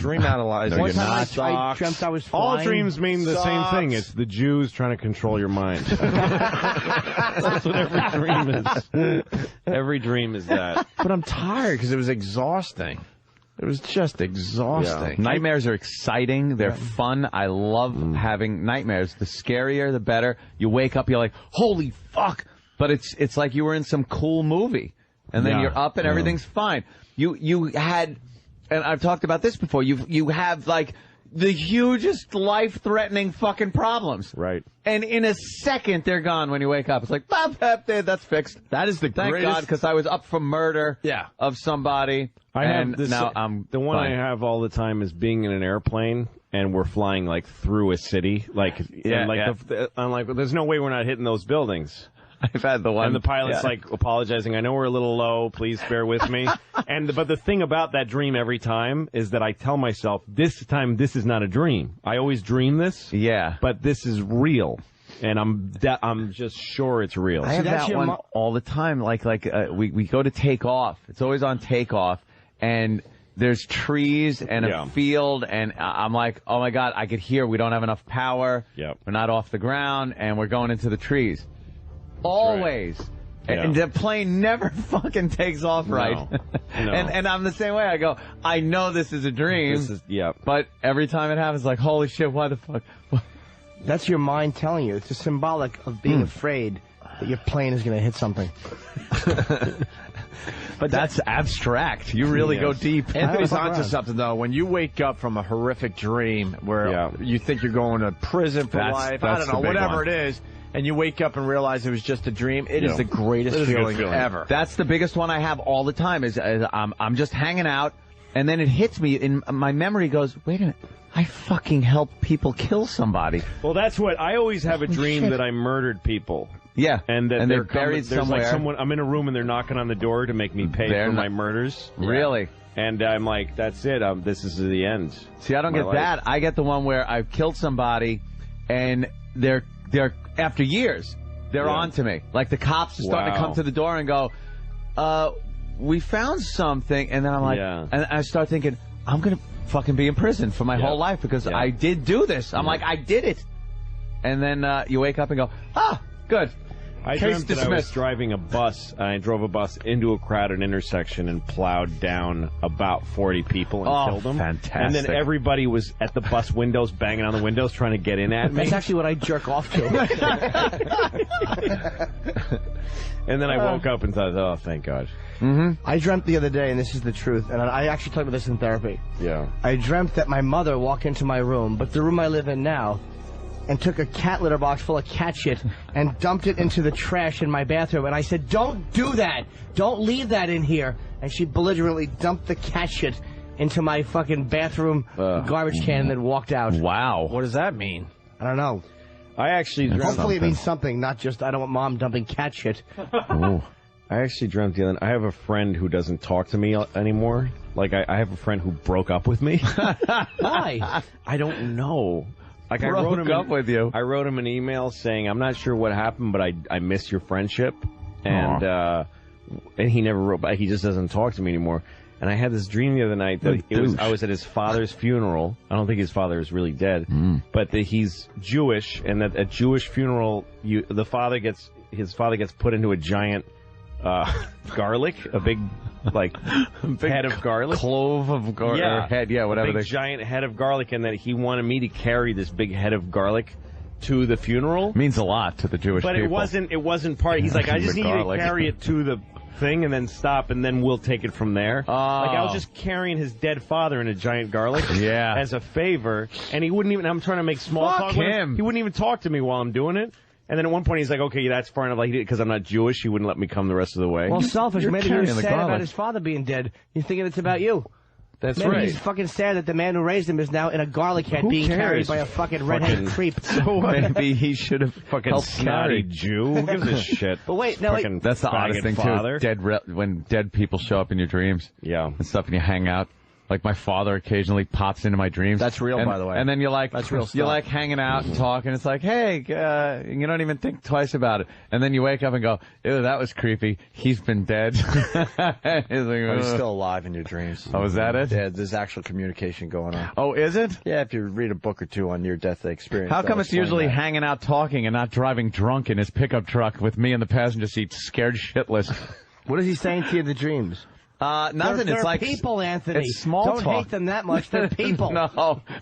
dream analyzer. One time I dreamt I was flying. All dreams mean the same thing. It's the Jews trying to control your mind. That's what every dream is. Every dream is that. But I'm tired because it was exhausting. It was just exhausting. Yeah. Nightmares are exciting. They're fun. I love having nightmares. The scarier, the better. You wake up, you're like, holy fuck. But it's like you were in some cool movie. And then you're up and everything's fine. You had, and I've talked about this before, you have like the hugest life-threatening fucking problems. Right. And in a second, they're gone when you wake up. It's like, that's fixed. That is the Thank greatest. God, because I was up for murder of somebody. The one I have all the time is being in an airplane and we're flying like through a city, I'm like, there's no way we're not hitting those buildings. I've had the one, and the pilot's like apologizing. I know we're a little low. Please bear with me. But the thing about that dream every time is that I tell myself this time this is not a dream. I always dream this. Yeah, but this is real. And I'm just sure it's real. I have that one all the time. We go to take off. It's always on takeoff, and there's trees and a field, and I'm like, oh my God, I could hear we don't have enough power. Yep. We're not off the ground, and we're going into the trees. Always. Right. And the plane never fucking takes off right. No. And I'm the same way. I go, I know this is a dream. But every time it happens, like, holy shit, why the fuck? That's your mind telling you. It's a symbolic of being afraid that your plane is going to hit something. But that's abstract. You really go deep. Anthony's onto something, though. When you wake up from a horrific dream where you think you're going to prison for life, I don't know, whatever it is, and you wake up and realize it was just a dream, it is the greatest feeling ever. That's the biggest one I have all the time is I'm just hanging out, and then it hits me, and my memory goes, wait a minute, I fucking helped people kill somebody. Well, that's what, I always have a dream that I murdered people. Yeah, and that they're buried somewhere. Like someone, I'm in a room and they're knocking on the door to make me pay for my murders. Really? And I'm like, that's it. This is the end. See, I don't get that. I get the one where I've killed somebody, and they're after years, they're on to me. Like the cops are starting to come to the door and go, we found something, and then I'm like, and I start thinking, I'm gonna fucking be in prison for my whole life because I did do this. I'm like, I did it. And then you wake up and go, good. I dreamt that I was driving a bus. I drove a bus into a crowded intersection and plowed down about 40 people and killed them. Fantastic. And then everybody was at the bus windows, banging on the windows, trying to get in at me. That's actually what I jerk off to. And then I woke up and thought, oh, thank God. I dreamt the other day, and this is the truth, and I actually talked about this in therapy. Yeah. I dreamt that my mother walked into my room, but the room I live in now, and took a cat litter box full of cat shit and dumped it into the trash in my bathroom. And I said, don't do that. Don't leave that in here. And she belligerently dumped the cat shit into my fucking bathroom garbage can and then walked out. Wow. What does that mean? I don't know. I actually dreamt Hopefully it means something, not just I don't want mom dumping cat shit. I actually dreamt the other night. I have a friend who doesn't talk to me anymore. Like, I have a friend who broke up with me. Why? I don't know. Like I wrote him an email saying, I'm not sure what happened, but I miss your friendship. And he never wrote back. He just doesn't talk to me anymore. And I had this dream the other night that I was at his father's funeral. I don't think his father is really dead, but that he's Jewish, and that at Jewish funeral, his father gets put into a giant garlic, a big head of garlic, clove of garlic, head, whatever. A big giant head of garlic, and that he wanted me to carry this big head of garlic to the funeral. Means a lot to the Jewish people. But it wasn't part. He's like, I just need you to carry it to the thing and then stop, and then we'll take it from there. Like I was just carrying his dead father in a giant garlic as a favor, and he wouldn't even. I'm trying to make small talk with him. He wouldn't even talk to me while I'm doing it. And then at one point he's like, okay, that's far enough. Like, because I'm not Jewish, he wouldn't let me come the rest of the way. Well, selfish. Maybe he was sad about his father being dead. You're thinking it's about you. That's Maybe right. he's fucking sad that the man who raised him is now in a garlic head being carried by a fucking redhead creep. So maybe he should have fucking snotty Jew. Who gives a shit? But wait, no, that's the oddest thing too. When dead people show up in your dreams, and stuff, and you hang out. Like my father occasionally pops into my dreams. That's real, by the way. And then you're like, that's real stuff. You're like hanging out and talking. It's like, hey, you don't even think twice about it. And then you wake up and go, ew, that was creepy. He's been dead. He's still alive in your dreams. Oh, is that it? Yeah, there's actual communication going on. Oh, is it? Yeah, if you read a book or two on near-death experience. How come it's usually hanging out talking and not driving drunk in his pickup truck with me in the passenger seat, scared shitless? What is he saying to you in the dreams? Nothing. They're it's like people, Anthony. It's small Don't talk. hate them that much. They're people.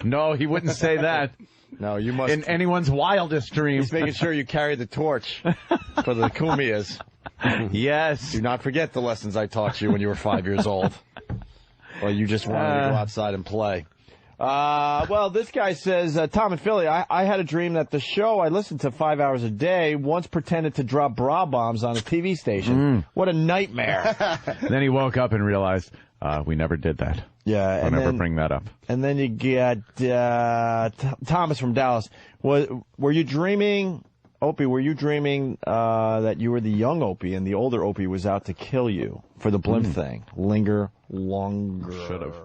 No, he wouldn't say that. No, you must. In anyone's wildest dreams. He's making sure you carry the torch for the Kumiyas. Yes. Do not forget the lessons I taught you when you were 5 years old. Or you just wanted to go outside and play. Well, this guy says, Tom and Philly, I had a dream that the show I listened to 5 hours a day once pretended to drop bra bombs on a TV station. What a nightmare. Then he woke up and realized, we never did that. Yeah. Don't ever bring that up. And then you get Thomas from Dallas. Were you dreaming, Opie, that you were the young Opie and the older Opie was out to kill you for the blimp thing? Linger longer. Should have.